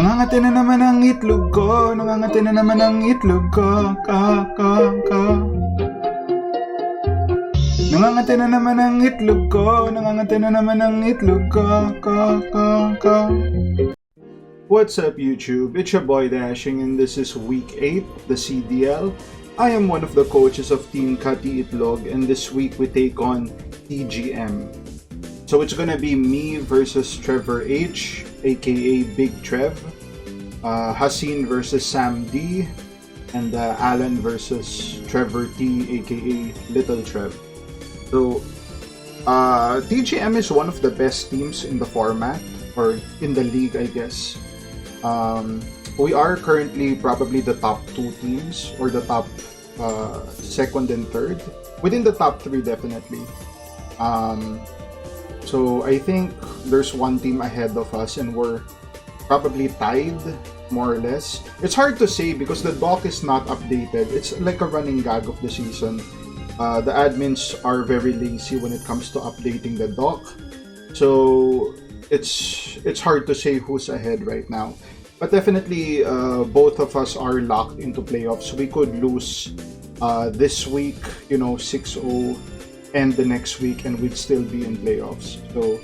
Nangangati na naman ang itlog ko, nangangati na naman ang itlog ko, ka. Nangangati na naman ang itlog ko, nangangati na naman ang itlog ko, ka. What's up YouTube? It's your boy Dashing and this is week 8, the CDL. I am one of the coaches of Team Kati Itlog and this week we take on TGM. So it's gonna be me versus Trevor H, aka Big Trev, Haseen versus Sam D, and Alan versus Trevor T, aka Little Trev. So TGM is one of the best teams in the format, or in the league I guess. We are currently probably the top 2 teams, or the top second and third, within the top 3 definitely. So I think there's one team ahead of us and we're probably tied, more or less. It's hard to say because the doc is not updated. It's like a running gag of the season. The admins are very lazy when it comes to updating the doc. So it's hard to say who's ahead right now. But definitely both of us are locked into playoffs. We could lose this week, 6-0, and the next week and we'd still be in playoffs. So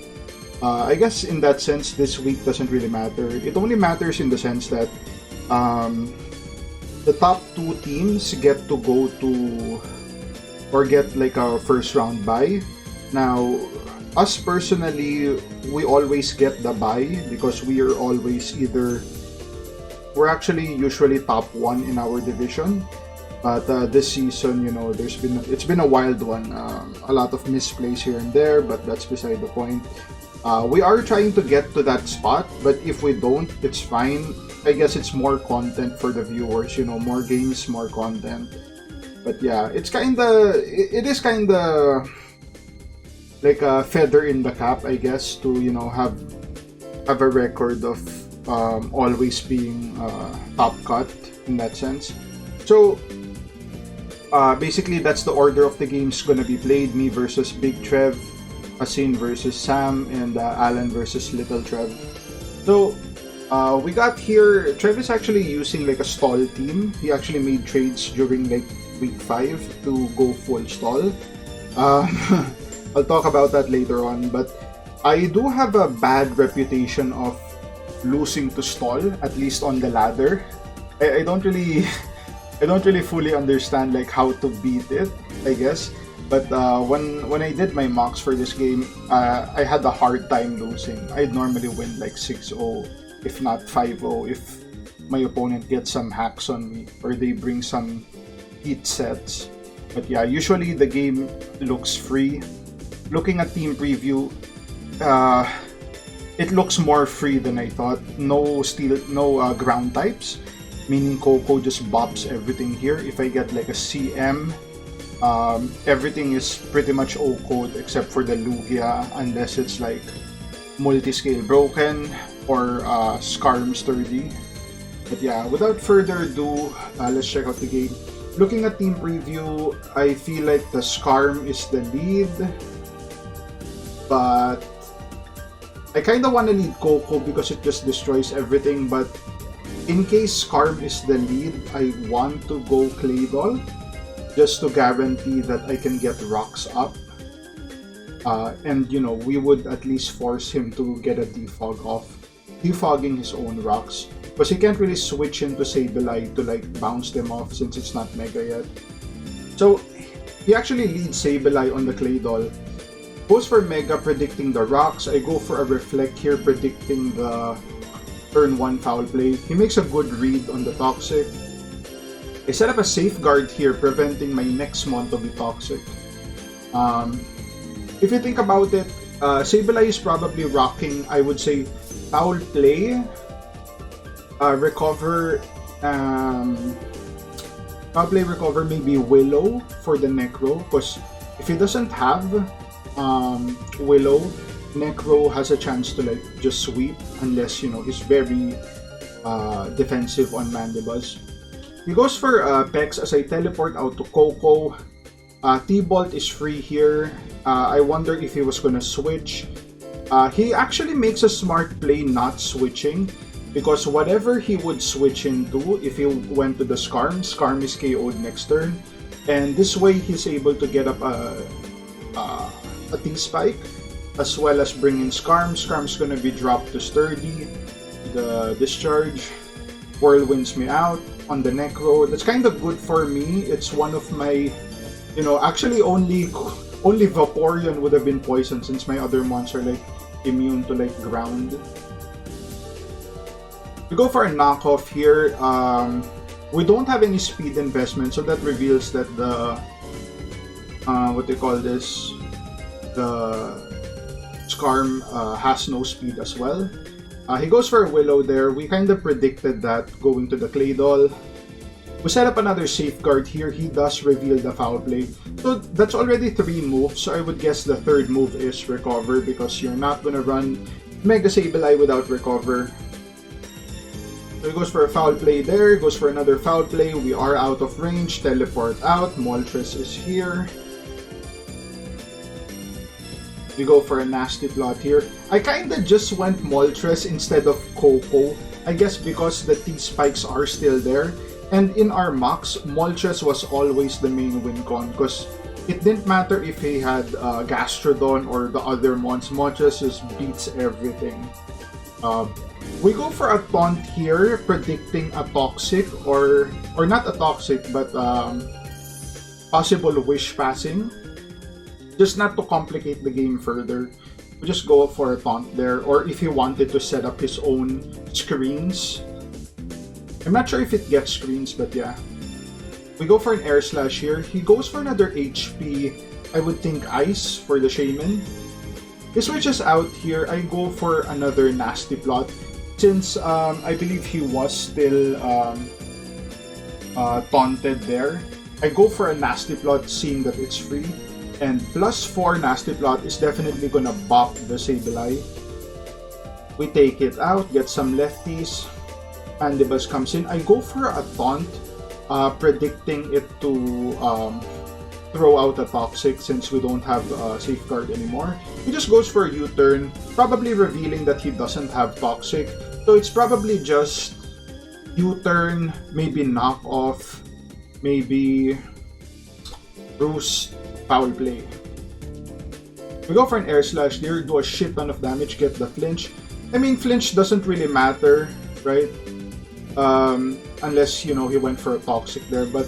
I guess in that sense this week doesn't really matter. It only matters in the sense that the top 2 teams get to go to, or get like a first round bye. Now us personally, we always get the bye because we are always we're actually usually top 1 in our division. But this season, it's been a wild one. A lot of misplays here and there, but that's beside the point. We are trying to get to that spot, but if we don't, it's fine. I guess it's more content for the viewers, more games, more content. But yeah, it is kinda like a feather in the cap, I guess, to have a record of always being top cut in that sense. So basically that's the order of the games gonna be played: me versus Big Trev, Haseen versus Sam, and Alan versus Little Trev. So we got here, Trev is actually using like a stall team. He actually made trades during like week 5 to go full stall. I'll talk about that later on, but I do have a bad reputation of losing to stall, at least on the ladder. I don't really fully understand like how to beat it, I guess. But when I did my mocks for this game, I had a hard time losing. I'd normally win like 6-0, if not 5-0, if my opponent gets some hacks on me or they bring some heat sets. But yeah, usually the game looks free. Looking at team preview, it looks more free than I thought. No ground types, meaning Coco just bops everything here. If I get like a CM, everything is pretty much O-code except for the Lugia, unless it's like multi-scale broken or Scarm sturdy. But yeah, without further ado, let's check out the game. Looking at team preview, I feel like the Scarm is the lead, but I kinda wanna lead Coco because it just destroys everything. But in case Scarm is the lead, I want to go Claydol just to guarantee that I can get rocks up. And we would at least force him to get a defog off, defogging his own rocks. Because he can't really switch into Sableye to like bounce them off since it's not Mega yet. So he actually leads Sableye on the Claydol. Goes for Mega, predicting the rocks. I go for a Reflect here, predicting the turn 1 foul play. He makes a good read on the Toxic. I set up a Safeguard here, preventing my next mon to be Toxic. If you think about it, Sableye is probably rocking, I would say, foul play, recover, foul play, recover, maybe Willow for the Necro, because if he doesn't have Willow, Necro has a chance to like just sweep, unless he's very defensive on Mandibuzz. He goes for Pex as I teleport out to Coco. T-Bolt is free here. I wonder if he was gonna switch. He actually makes a smart play not switching. because whatever he would switch into, if he went to the Skarm, Skarm is KO'd next turn, and this way he's able to get up a T-Spike, as well as bring in Skarm. Skarm's gonna be dropped to Sturdy, the Discharge, Whirlwinds me out on the Necro. That's kind of good for me. It's one of my, actually only Vaporeon would have been poisoned since my other mons are like immune to like ground. We go for a knockoff here. We don't have any speed investment, so that reveals that the what they call this, the Skarm has no speed as well. He goes for a Willow there. We kind of predicted that going to the Claydol. We set up another safeguard here. He does reveal the foul play. So that's already 3 moves. So I would guess the third move is recover, because you're not gonna run Mega Sableye without recover. So he goes for a foul play there, goes for another foul play. We are out of range, teleport out, Moltres is here. We go for a nasty plot here. I kinda just went Moltres instead of Coco. I guess because the T-Spikes are still there. And in our mocks, Moltres was always the main win con, because it didn't matter if he had Gastrodon or the other mons. Moltres just beats everything. We go for a taunt here, predicting a toxic or not a toxic, but possible wish passing. Just not to complicate the game further. We just go for a taunt there, or if he wanted to set up his own screens. I'm not sure if it gets screens, but yeah. We go for an Air Slash here. He goes for another HP, I would think Ice for the Shaman. He switches out here. I go for another Nasty Plot. Since I believe he was still taunted there, I go for a Nasty Plot, seeing that it's free. And +4 Nasty Plot is definitely gonna bop the Sableye. We take it out, get some lefties. Mandibus comes in. I go for a taunt, predicting it to throw out a toxic since we don't have a safeguard anymore. He just goes for a U-turn, probably revealing that he doesn't have toxic. So it's probably just U-turn, maybe knock off, maybe Bruce, foul play. We go for an Air Slash there, do a shit ton of damage, get the flinch. I mean, flinch doesn't really matter, right? Unless, he went for a toxic there. But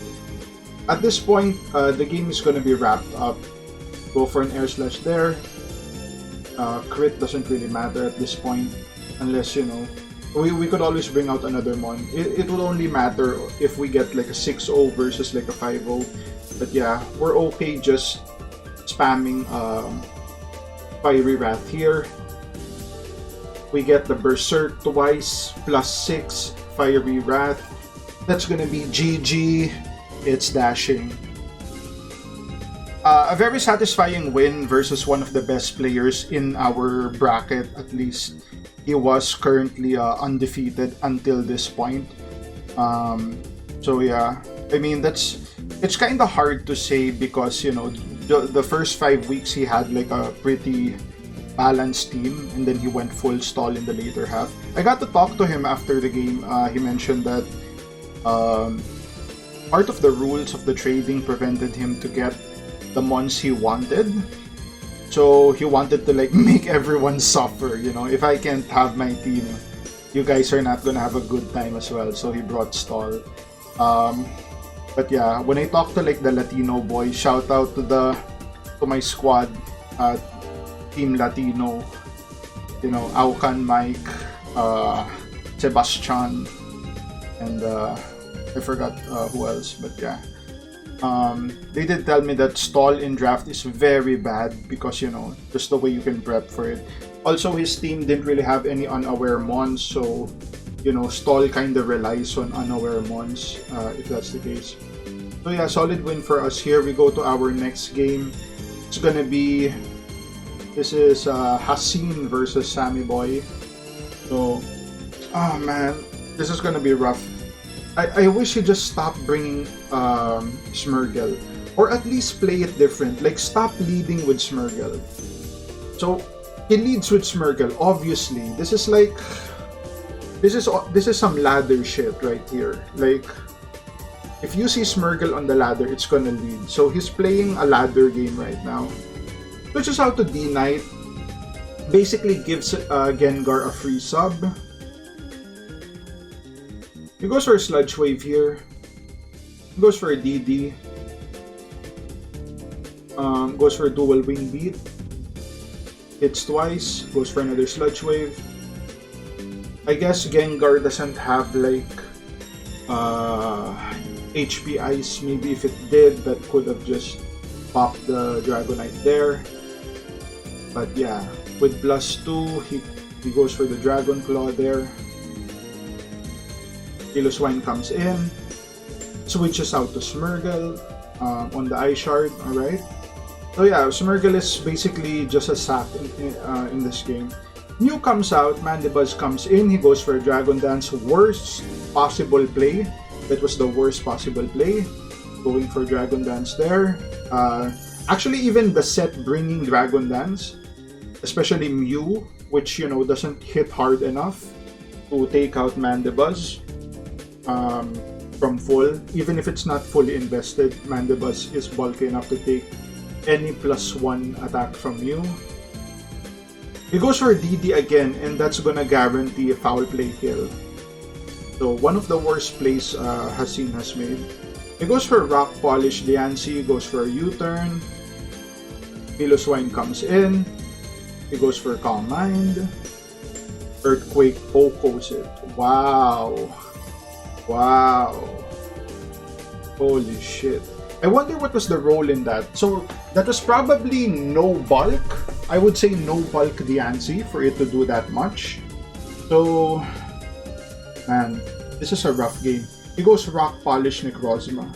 at this point, the game is going to be wrapped up. Go for an Air Slash there. Crit doesn't really matter at this point. Unless, we could always bring out another mon. It will only matter if we get like a 6-0 versus like a 5-0. But yeah, we're okay just spamming Fiery Wrath here. We get the Berserk twice, +6, Fiery Wrath. That's gonna be GG. It's dashing. A very satisfying win versus one of the best players in our bracket, at least. He was currently undefeated until this point. So yeah, I mean, it's kind of hard to say because, the first 5 weeks he had like a pretty balanced team, and then he went full stall in the later half. I got to talk to him after the game. He mentioned that part of the rules of the trading prevented him to get the mons he wanted. So he wanted to like make everyone suffer, if I can't have my team, you guys are not gonna have a good time as well. So he brought stall. But yeah, when I talk to like the Latino boys, shout out to my squad, Team Latino, Aucan, Mike, Sebastian, and I forgot who else, but yeah. They did tell me that stall in draft is very bad because, just the way you can prep for it. Also, his team didn't really have any unaware mons, so, stall kind of relies on unaware mons, if that's the case. So yeah, solid win for us here. We go to our next game. It's gonna be, this is Hassan versus Sammy Boy. So, oh man, this is gonna be rough. I wish he just stopped bringing Smurgle, or at least play it different. Like, stop leading with Smurgle. So he leads with Smurgle. Obviously, this is like this is some ladder shit right here. Like, if you see Smurgle on the ladder, it's gonna lead. So he's playing a ladder game right now. Switches out to D Knight. Basically gives Gengar a free sub. He goes for a Sludge Wave here. He goes for a DD. Goes for a dual wing beat. Hits twice. Goes for another Sludge Wave. I guess Gengar doesn't have like HP Ice. Maybe if it did, that could have just popped the Dragonite there. But yeah, with +2, he goes for the Dragon Claw there. Piloswine comes in, switches out to Smurgle on the Ice Shard. Alright. So yeah, Smurgle is basically just a sack in this game. Mew comes out, Mandibuzz comes in, he goes for a Dragon Dance. Worst possible play. That was the worst possible play. Going for Dragon Dance there. Actually, even the set bringing Dragon Dance, especially Mew, which, you know, doesn't hit hard enough to take out Mandibuzz from full. Even if it's not fully invested, Mandibuzz is bulky enough to take any +1 attack from Mew. He goes for DD again, and that's gonna guarantee a foul play kill. So one of the worst plays Hassin has made. He goes for Rock Polish. Diancie goes for a U-turn. Piloswine comes in. He goes for Calm Mind. Earthquake Okos it. Wow. Wow. Holy shit. I wonder what was the role in that. So that was probably no bulk. I would say no bulk Diancie for it to do that much. So, man, this is a rough game. He goes Rock Polish Necrozma.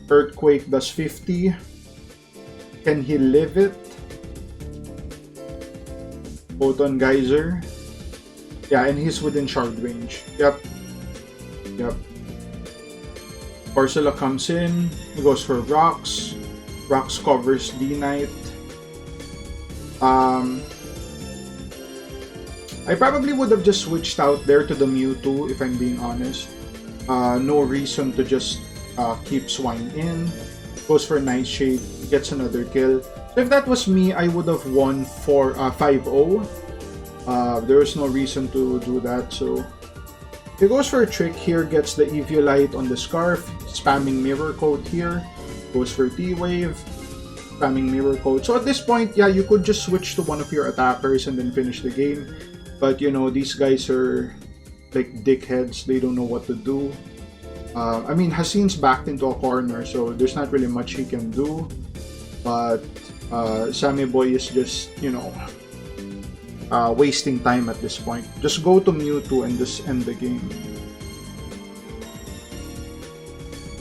Earthquake does 50. Can he live it? Photon Geyser. Yeah, and he's within shard range. Yep. Yep. Ursula comes in. He goes for Rocks. Rocks covers D-Knight. I probably would have just switched out there to the Mewtwo if I'm being honest. No reason to just keep Swine in. Goes for Nightshade, gets another kill. So if that was me, I would have won for 5-0. There was no reason to do that, so he goes for a trick here, gets the Eviolite on the Scarf, spamming Mirror Coat here. Goes for T-Wave, spamming Mirror Coat. So at this point, yeah, you could just switch to one of your attackers and then finish the game. But you know, these guys are like dickheads, they don't know what to do. I mean, Hassin's backed into a corner, so there's not really much he can do. But Sammy Boy is just, you know, wasting time at this point. Just go to Mewtwo and just end the game.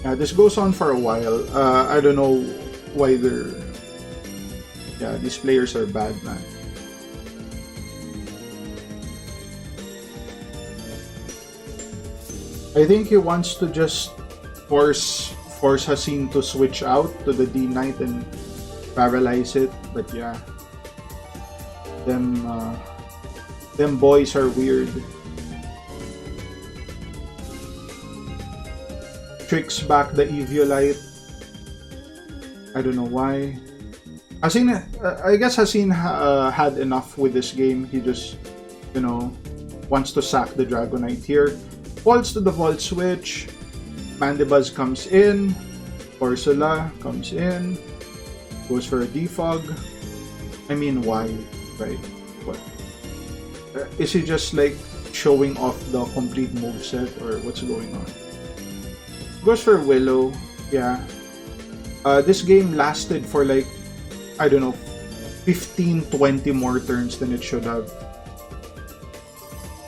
This goes on for a while. I don't know why they're... Yeah, these players are bad, man. I think he wants to just force Hassin to switch out to the D-Knight and paralyze it, but yeah. Them boys are weird. Tricks back the Eviolite. I don't know why. Hassin, I guess Hassin had enough with this game. He just, you know, wants to sack the Dragonite here. Falls to the Volt Switch. Mandibuzz comes in. Ursula comes in. Goes for a Defog. I mean, why? Right? What? Is he just like showing off the complete moveset or what's going on? Goes for Willow. Yeah. This game lasted for like, I don't know, 15-20 more turns than it should have.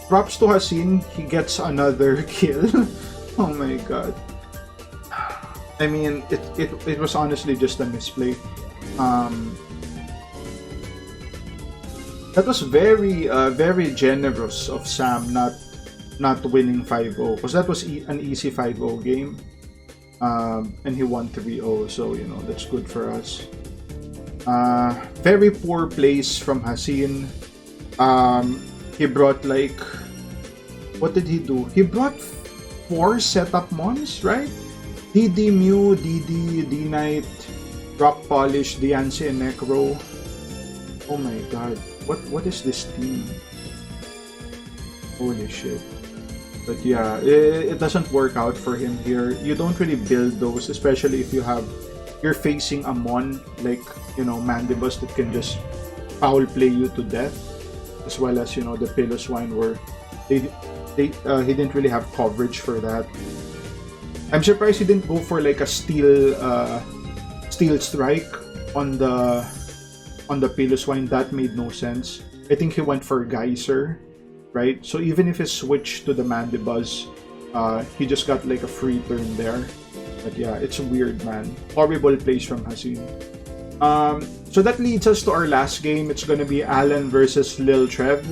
Props to Hassin, he gets another kill. Oh my god. I mean, it was honestly just a misplay. That was very generous of Sam not winning 5-0, because that was an easy 5-0 game. And he won 3-0, so you know, that's good for us. Very poor plays from Hassin. He brought like what did he do? He brought 4 setup mons, right? DD Mew, DD, D-Knight, Rock Polish, Diancie, and Necro. Oh my god. What is this team? Holy shit. But yeah, it doesn't work out for him here. You don't really build those, especially if you're facing a mon like, you know, Mandibus that can just foul play you to death, as well as, you know, the Pillow Swine where he didn't really have coverage for that. I'm surprised he didn't go for like a steel strike on the Pillow Swine. That made no sense. I think he went for Geyser, right? So even if he switched to the Mandibuzz, he just got like a free turn there. But yeah, it's weird, man. Horrible plays from Haseen. So that leads us to our last game. It's gonna be Alan versus Lil Trev.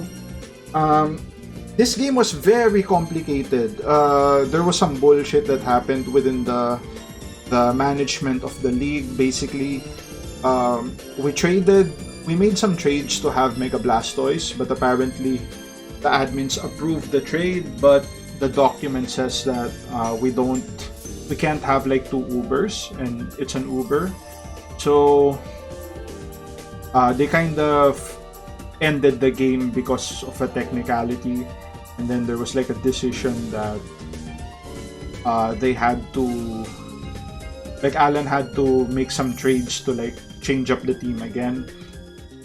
This game was very complicated. There was some bullshit that happened within the management of the league. Basically, we made some trades to have Mega Blastoise, but apparently the admins approved the trade, but the document says that we can't have like 2 Ubers, and it's an Uber. So they kind of ended the game because of a technicality, and then there was like a decision that they had to, like, Alan had to make some trades to like change up the team again.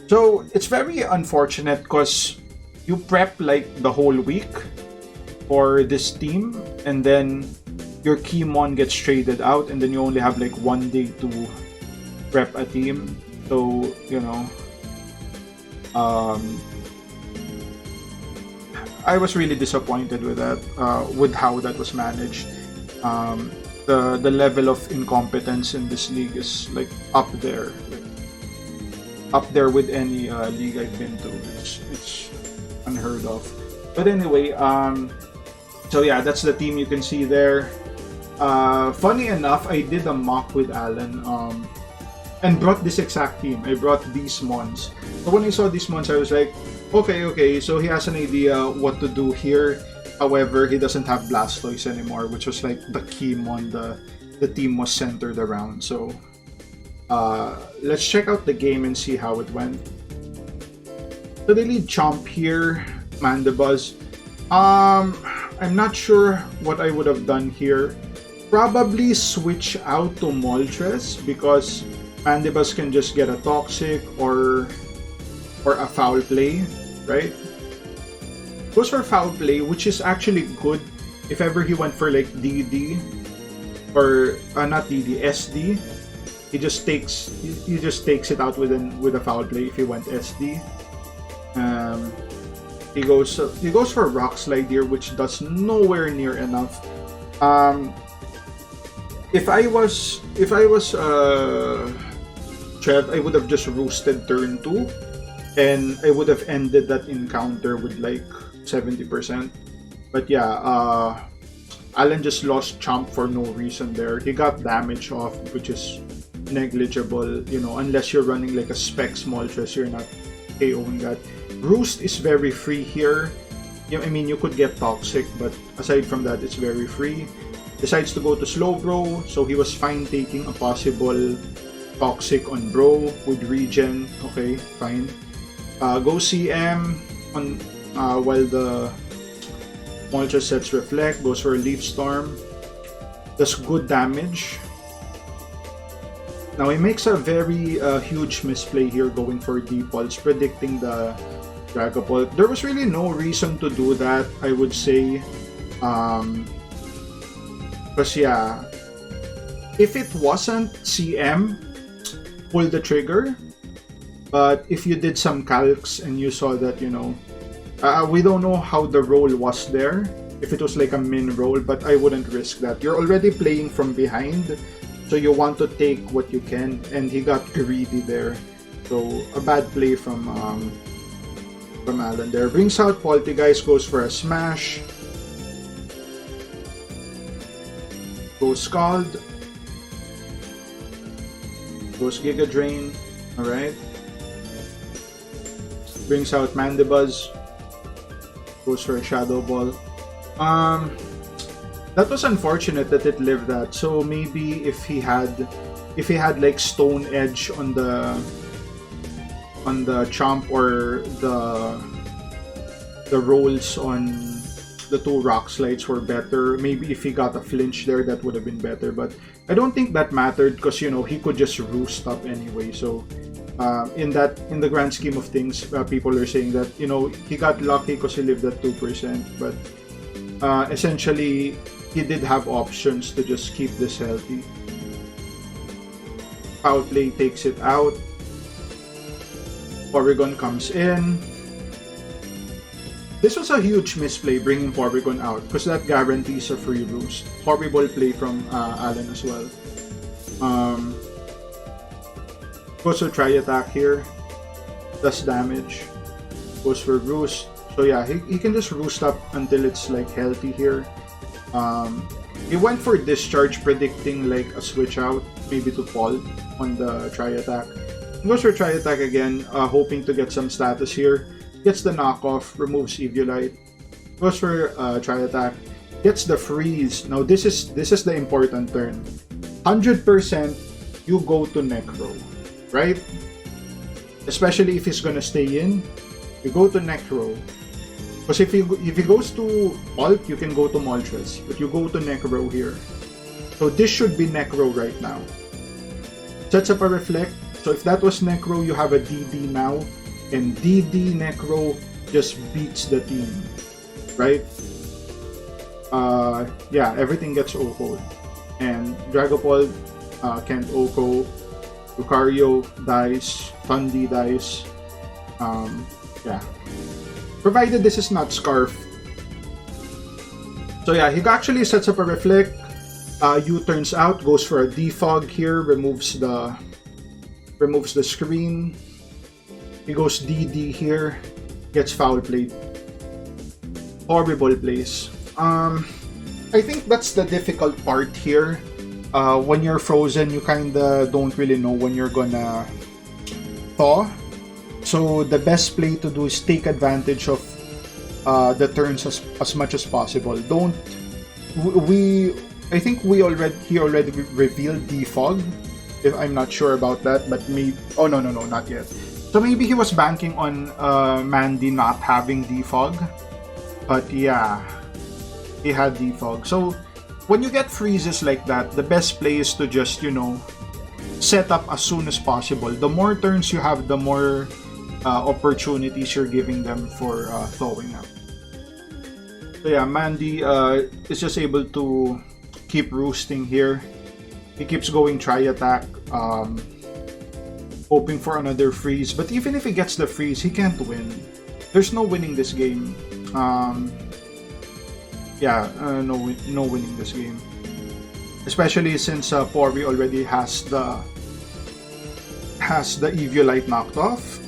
So it's very unfortunate because you prep like the whole week for this team, and then your key mon gets traded out, and then you only have like 1 day to prep a team. So, you know, I was really disappointed with that, with how that was managed. The level of incompetence in this league is like up there with any league I've been to. It's unheard of. But anyway, so yeah, that's the team you can see there. Funny enough, I did a mock with Alan, and brought this exact team. I brought these mons. So when I saw these mons, I was like, okay, so he has an idea what to do here. However, he doesn't have Blastoise anymore, which was like the key mon the team was centered around. So let's check out the game and see how it went. So they lead Chomp here, Mandibuzz. I'm not sure what I would have done here. Probably switch out to Moltres because Mandibuzz can just get a Toxic or a Foul Play, right? Goes for Foul Play, which is actually good if ever he went for like DD or not DD, SD. He just takes it out with a Foul Play if he went SD. He goes for Rock Slide here, which does nowhere near enough. If I was Trev, I would have just roosted turn 2, and I would have ended that encounter with like 70%. But yeah, Alan just lost Chomp for no reason there. He got damage off, which is negligible, you know, unless you're running like a spec Moltres, you're not KOing that. Roost is very free here. I mean, you could get Toxic, but aside from that, it's very free. Decides to go to Slowbro, so he was fine taking a possible Toxic on Bro with regen. Okay, fine. Go CM on while the Moltres sets Reflect. Goes for a Leaf Storm. Does good damage. Now he makes a very huge misplay here, going for Depulse, predicting the Dragapult. There was really no reason to do that, I would say. Because yeah, if it wasn't CM, pull the trigger. But if you did some calcs and you saw that, you know, we don't know how the roll was there, if it was like a min roll, but I wouldn't risk that. You're already playing from behind, so you want to take what you can, and he got greedy there. So a bad play from Alan there. Brings out Poltegeist, goes for a Smash. Goes Scald. Goes Giga Drain. Alright. Brings out Mandibuzz. Goes for a Shadow Ball. Um, that was unfortunate that it lived that. So maybe if he had like stone edge on the chomp or the rolls on the two rock slides were better. Maybe if he got a flinch there, that would have been better. But I don't think that mattered because he could just roost up anyway. So in the grand scheme of things, people are saying that he got lucky because he lived at 2%. But essentially, he did have options to just keep this healthy. Foul play takes it out. Porygon comes in. This was a huge misplay bringing Porygon out because that guarantees a free roost. Horrible play from Alan as well. Goes to try attack here. Does damage. Goes for roost. So yeah, he can just roost up until it's like healthy here. He went for discharge, predicting like a switch out, maybe to fall on the try attack. Goes for try attack again, hoping to get some status here. Gets the knockoff, removes Eviolite. Goes for try attack. Gets the freeze. Now this is the important turn. 100% you go to Necro, right? Especially if he's gonna stay in, you go to Necro. Because if he goes to Alt, you can go to Moltres, but you go to Necro here. So this should be Necro right now. Sets up a Reflect. So if that was Necro, you have a DD now. And DD Necro just beats the team, right? Yeah, everything gets OHKO'd. And Dragapult can't OHKO. Lucario dies. Tundi dies. Yeah. Provided this is not Scarf. So yeah, he actually sets up a Reflect. U-turns out, goes for a Defog here, removes the screen. He goes DD here, gets foul played. Horrible plays. I think that's the difficult part here. When you're frozen, you kinda don't really know when you're gonna thaw. So the best play to do is take advantage of the turns as much as possible. I think he already revealed Defog. If I'm not sure about that, but maybe. Oh no, not yet. So maybe he was banking on Mandy not having Defog. But yeah, he had Defog. So when you get freezes like that, the best play is to just, set up as soon as possible. The more turns you have, the more opportunities you're giving them for thawing up. So yeah, Mandy is just able to keep roosting here. He keeps going try attack. Hoping for another freeze, but even if he gets the freeze, he can't win. There's no winning this game. No winning this game. Especially since Pori already has the Eviolite knocked off.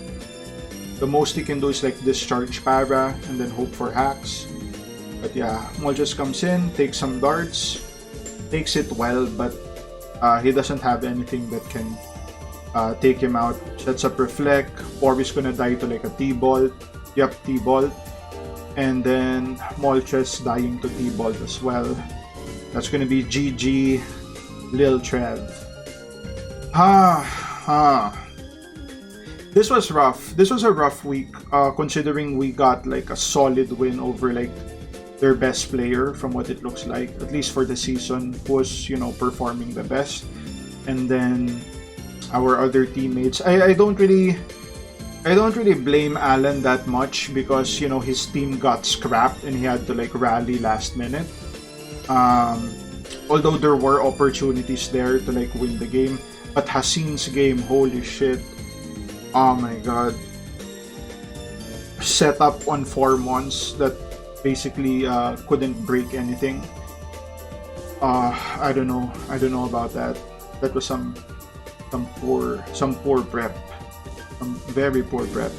The most he can do is like discharge Para and then hope for hacks. But yeah, Moltres comes in, takes some darts, takes it well, but he doesn't have anything that can take him out. Sets up Reflect. Pori's gonna die to like a T-Bolt. Yep, T-Bolt. And then Moltres dying to T-Bolt as well. That's gonna be GG Lil Trev. This was rough. This was a rough week, considering we got like a solid win over like their best player from what it looks like, at least for the season, who was performing the best. And then our other teammates, I don't really blame Alan that much because his team got scrapped and he had to like rally last minute. Although there were opportunities there to like win the game, but Hasin's game, holy shit, oh my god, set up on 4 months that basically couldn't break anything. I don't know about that. That was some poor prep, some very poor prep.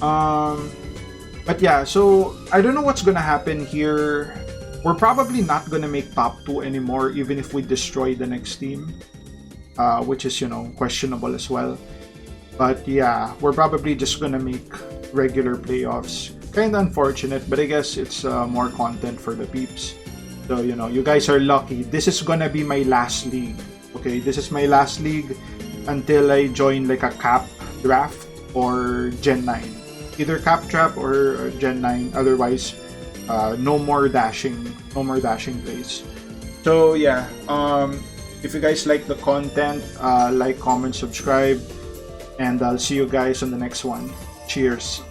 But yeah, so I don't know what's gonna happen here. We're probably not gonna make top 2 anymore, even if we destroy the next team, which is questionable as well. But yeah, we're probably just gonna make regular playoffs. kind of unfortunate, but I guess it's more content for the peeps. So, you know, you guys are lucky. This is gonna be my last league. Okay, this is my last league until I join like a cap draft or Gen 9. Either cap trap or Gen 9. Otherwise, no more dashing. No more dashing plays. So yeah, if you guys like the content, like, comment, subscribe, and I'll see you guys on the next one. Cheers.